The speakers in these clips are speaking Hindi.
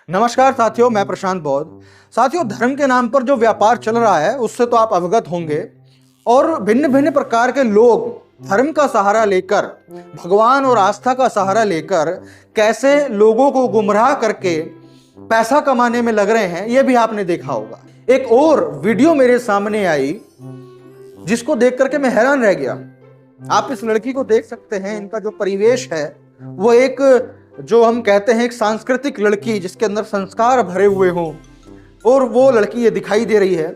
नमस्कार साथियों, मैं प्रशांत बौद्ध। साथियों, धर्म के नाम पर जो व्यापार चल रहा है उससे तो आप अवगत होंगे। और भिन्न भिन्न प्रकार के लोग धर्म का सहारा लेकर, भगवान और आस्था का सहारा लेकर कैसे लोगों को गुमराह करके पैसा कमाने में लग रहे हैं, यह भी आपने देखा होगा। एक और वीडियो मेरे सामने आई जिसको देख करके मैं हैरान रह गया। आप इस लड़की को देख सकते हैं, इनका जो परिवेश है वो एक, जो हम कहते हैं, एक सांस्कृतिक लड़की जिसके अंदर संस्कार भरे हुए हों, और वो लड़की ये दिखाई दे रही है।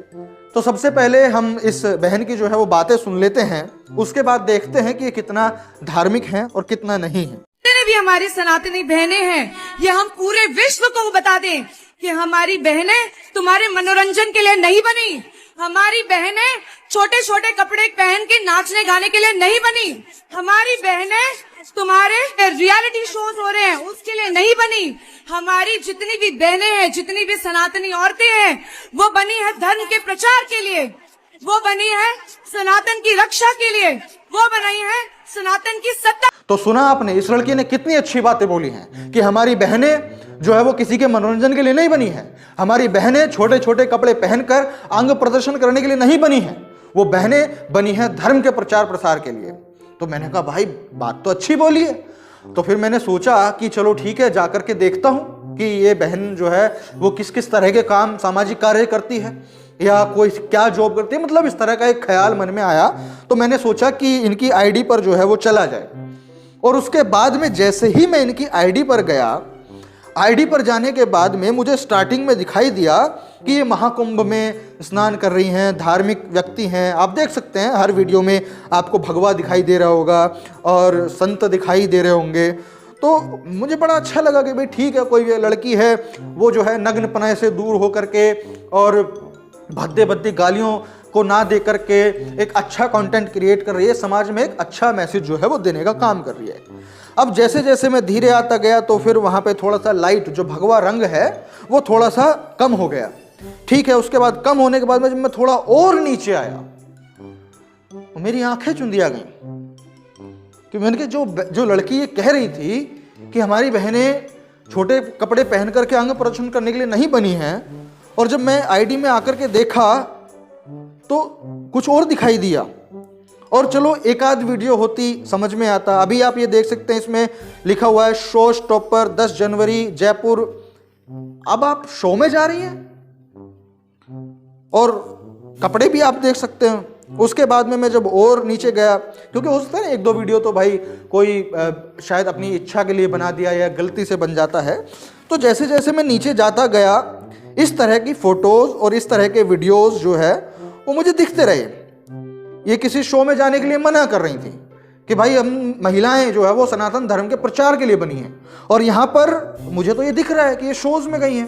तो सबसे पहले हम इस बहन की जो है वो बातें सुन लेते हैं, उसके बाद देखते हैं कि ये कितना धार्मिक है और कितना नहीं है। जितने भी हमारी सनातनी बहनें हैं, ये हम पूरे विश्व को बता दें कि हमारी बहनें तुम्हारे मनोरंजन के लिए नहीं बनी। हमारी बहनें छोटे छोटे कपड़े पहन के नाचने गाने के लिए नहीं बनी। हमारी बहनें तुम्हारे रियलिटी शोज हो रहे हैं उसके लिए नहीं बनी। हमारी जितनी भी बहनें हैं, जितनी भी सनातनी औरतें हैं, वो बनी है धर्म के प्रचार के लिए, वो बनी है सनातन की रक्षा के लिए, वो बनी है सनातन की सत्ता। तो सुना आपने, इस लड़की ने कितनी अच्छी बातें बोली हैं कि हमारी बहनें जो है वो किसी के मनोरंजन के लिए नहीं बनी है। हमारी बहनें छोटे छोटे कपड़े पहनकर अंग प्रदर्शन करने के लिए नहीं बनी है, वो बहनें बनी हैं धर्म के प्रचार प्रसार के लिए। तो मैंने कहा भाई, बात तो अच्छी बोली है। तो फिर मैंने सोचा कि चलो ठीक है, जाकर के देखता हूं कि ये बहन जो है वो किस किस तरह के काम, सामाजिक कार्य करती है या कोई क्या जॉब करती है। मतलब इस तरह का एक ख्याल मन में आया। तो मैंने सोचा कि इनकी आईडी पर जो है वो चला जाए। और उसके बाद में जैसे ही मैं इनकी आईडी पर गया, आईडी पर जाने के बाद में मुझे स्टार्टिंग में दिखाई दिया कि ये महाकुंभ में स्नान कर रही हैं, धार्मिक व्यक्ति हैं। आप देख सकते हैं हर वीडियो में आपको भगवा दिखाई दे रहा होगा और संत दिखाई दे रहे होंगे। तो मुझे बड़ा अच्छा लगा कि भाई ठीक है, कोई लड़की है वो जो है नग्नपना से दूर होकर के और भद्दे भद्दी गालियों को ना दे करके एक अच्छा कंटेंट क्रिएट कर रही है, समाज में एक अच्छा मैसेज जो है वो देने का काम कर रही है। अब जैसे जैसे मैं धीरे आता गया तो फिर वहाँ पे थोड़ा सा लाइट, जो भगवा रंग है, वो थोड़ा सा कम हो गया। ठीक है, उसके बाद कम होने के बाद में जब मैं थोड़ा और नीचे आया तो मेरी आंखें चुंदिया गई कि मैंने कि जो लड़की ये कह रही थी कि हमारी बहनें छोटे कपड़े पहन करके अंग प्रदर्शन करने के लिए नहीं बनी हैं, और जब मैं आईडी में आकर के देखा तो कुछ और दिखाई दिया। और चलो एक आध वीडियो होती समझ में आता। अभी आप ये देख सकते हैं, इसमें लिखा हुआ है शो स्टॉपर 10 जनवरी जयपुर। अब आप शो में जा रही हैं और कपड़े भी आप देख सकते हैं। उसके बाद में मैं जब और नीचे गया, क्योंकि हो सकता है एक दो वीडियो तो भाई कोई शायद अपनी इच्छा के लिए बना दिया या गलती से बन जाता है। तो जैसे जैसे मैं नीचे जाता गया, इस तरह की फोटोज और इस तरह के वीडियोस जो है वो मुझे दिखते रहे। ये किसी शो में जाने के लिए मना कर रही थी कि भाई हम महिलाएं जो है वो सनातन धर्म के प्रचार के लिए बनी हैं, और यहाँ पर मुझे तो ये दिख रहा है कि ये शोज में गई हैं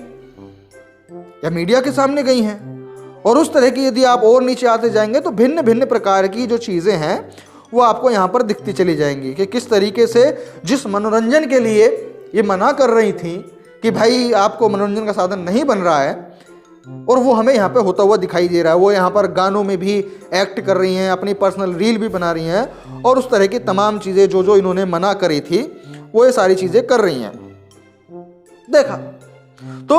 या मीडिया के सामने गई हैं। और उस तरह की यदि आप और नीचे आते जाएंगे तो भिन्न भिन्न प्रकार की जो चीज़ें हैं वो आपको यहाँ पर दिखती चली जाएंगी कि किस तरीके से जिस मनोरंजन के लिए ये मना कर रही थी कि भाई आपको मनोरंजन का साधन नहीं बन रहा है, और वो हमें यहाँ पे होता हुआ दिखाई दे रहा है। वो यहाँ पर गानों में भी एक्ट कर रही हैं, अपनी पर्सनल रील भी बना रही हैं, और उस तरह की तमाम चीज़ें जो इन्होंने मना करी थी वो ये सारी चीज़ें कर रही हैं। देखा। तो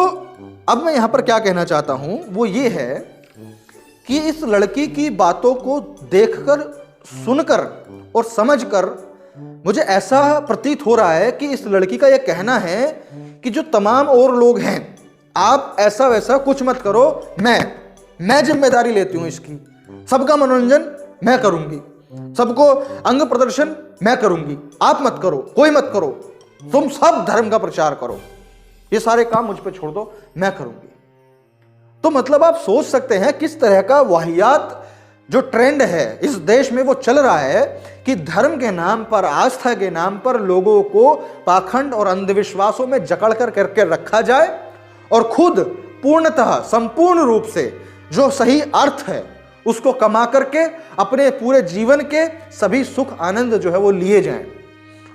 अब मैं यहाँ पर क्या कहना चाहता हूँ वो ये है कि इस लड़की की बातों को देखकर, सुनकर और समझकर मुझे ऐसा प्रतीत हो रहा है कि इस लड़की का यह कहना है कि जो तमाम और लोग हैं, आप ऐसा वैसा कुछ मत करो, मैं जिम्मेदारी लेती हूं इसकी, सबका मनोरंजन मैं करूंगी, सबको अंग प्रदर्शन मैं करूंगी, आप मत करो, कोई मत करो, तुम सब धर्म का प्रचार करो, ये सारे काम मुझ पे छोड़ दो, मैं करूंगी। तो मतलब आप सोच सकते हैं किस तरह का वाहियात जो ट्रेंड है इस देश में वो चल रहा है कि धर्म के नाम पर, आस्था के नाम पर लोगों को पाखंड और अंधविश्वासों में जकड़ कर करके रखा जाए, और खुद पूर्णतः संपूर्ण रूप से जो सही अर्थ है उसको कमा करके अपने पूरे जीवन के सभी सुख आनंद जो है वो लिए जाएं।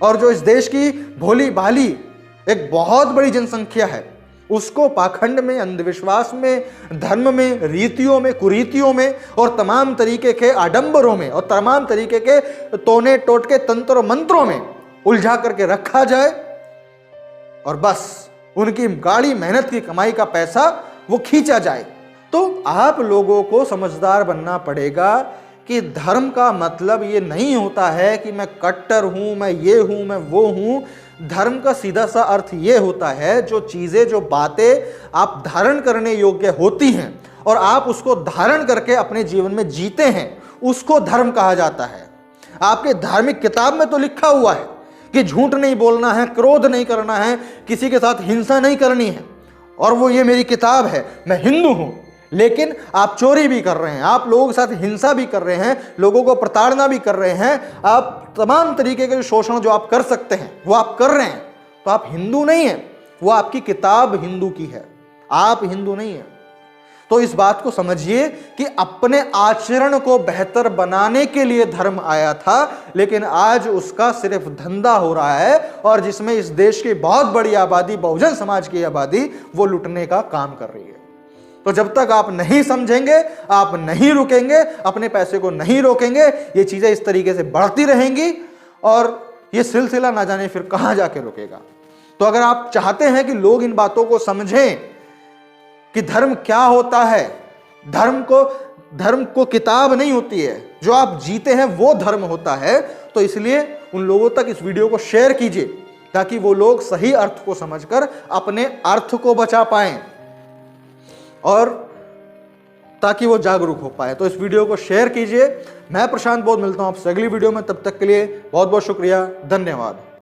और जो इस देश की भोली भाली एक बहुत बड़ी जनसंख्या है उसको पाखंड में, अंधविश्वास में, धर्म में, रीतियों में, कुरीतियों में और तमाम तरीके के आडंबरों में और तमाम तरीके के तोने टोटके तंत्र मंत्रों में उलझा करके रखा जाए, और बस उनकी गाढ़ी मेहनत की कमाई का पैसा वो खींचा जाए। तो आप लोगों को समझदार बनना पड़ेगा कि धर्म का मतलब ये नहीं होता है कि मैं कट्टर हूं, मैं ये हूं, मैं वो हूं। धर्म का सीधा सा अर्थ ये होता है जो चीजें, जो बातें आप धारण करने योग्य होती हैं और आप उसको धारण करके अपने जीवन में जीते हैं, उसको धर्म कहा जाता है। आपके धार्मिक किताब में तो लिखा हुआ है कि झूठ नहीं बोलना है, क्रोध नहीं करना है, किसी के साथ हिंसा नहीं करनी है, और वो ये मेरी किताब है, मैं हिंदू हूं। लेकिन आप चोरी भी कर रहे हैं, आप लोगों के साथ हिंसा भी कर रहे हैं, लोगों को प्रताड़ना भी कर रहे हैं, आप तमाम तरीके के शोषण जो आप कर सकते हैं वो आप कर रहे हैं। तो आप हिंदू नहीं हैं, वो आपकी किताब हिंदू की है, आप हिंदू नहीं हैं। तो इस बात को समझिए कि अपने आचरण को बेहतर बनाने के लिए धर्म आया था, लेकिन आज उसका सिर्फ धंधा हो रहा है, और जिसमें इस देश की बहुत बड़ी आबादी, बहुजन समाज की आबादी, वो लुटने का काम कर रही है। तो जब तक आप नहीं समझेंगे, आप नहीं रुकेंगे, अपने पैसे को नहीं रोकेंगे, ये चीजें इस तरीके से बढ़ती रहेंगी और ये सिलसिला ना जाने फिर कहां जाके रुकेगा। तो अगर आप चाहते हैं कि लोग इन बातों को समझें कि धर्म क्या होता है, धर्म को किताब नहीं होती है, जो आप जीते हैं वो धर्म होता है, तो इसलिए उन लोगों तक इस वीडियो को शेयर कीजिए ताकि वो लोग सही अर्थ को समझकर अपने अर्थ को बचा पाएं और ताकि वो जागरूक हो पाए। तो इस वीडियो को शेयर कीजिए। मैं प्रशांत बौद्ध मिलता हूं आपसे अगली वीडियो में, तब तक के लिए बहुत बहुत शुक्रिया, धन्यवाद।